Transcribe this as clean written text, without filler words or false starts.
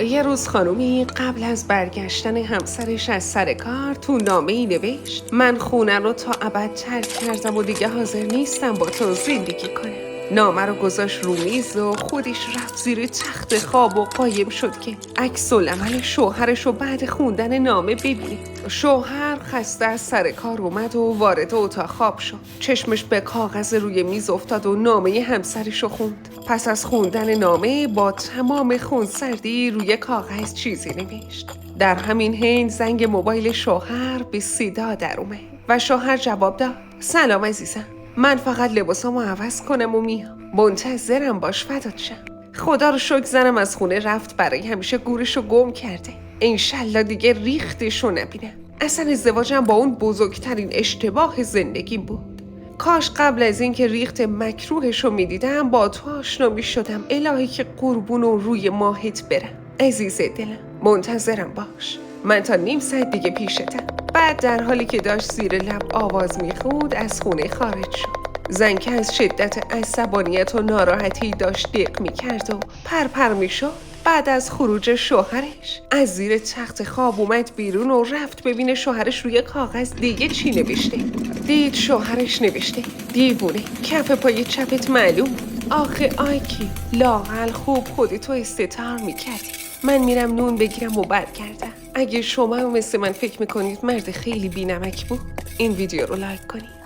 یه روز خانومی قبل از برگشتن همسرش از سر کار تو نامه‌ای نوشت: من خونه رو تا ابد ترک کردم و دیگه حاضر نیستم با تو زندگی کنم. نامه رو گذاشت رو میز و خودش رفت زیر تخت خواب و قایم شد که عکس العمل شوهرش رو بعد خوندن نامه ببینه. شوهر خسته از سر کار اومد و وارد اتاق خواب شد. چشمش به کاغذ روی میز افتاد و نامه همسرش رو خوند. پس از خوندن نامه با تمام خونسردی روی کاغذ چیزی نوشت. در همین حین زنگ موبایل شوهر به صدا در اومد و شوهر جواب داد: سلام عزیزم، من فقط لباسامو عوض کنم و میام. منتظرم باش فدات شم. خدا رو شکر زنم از خونه رفت، برای همیشه گورشو گم کرده. انشالله دیگه ریختشو نبینم. اصلا ازدواجم با اون بزرگترین اشتباه زندگیم بود. کاش قبل از اینکه ریخت مکروهشو میدیدم با تو آشنا میشدم. الهی که قربون و روی ماهت برم. عزیز دلم، منتظرم باش. من تا نیم ساعت دیگه پیشتم. بعد در حالی که داشت زیر لب آواز میخوند از خونه خارج شد. زن که از شدت عصبانیت و ناراحتی داشت دق میکرد و پرپر میشد. بعد از خروج شوهرش از زیر تخت خواب اومد بیرون و رفت ببینه شوهرش روی کاغذ دیگه چی نوشته. دید شوهرش نوشته: دیوونه، کف پای چپت معلوم. آخه آیکی، لااقل خوب خودتو استتار میکردی. من میرم نون بگیرم و برگردم. اگه شما هم مثل من فکر میکنید مرد خیلی بی‌نمک بود، این ویدیو رو لایک کنید.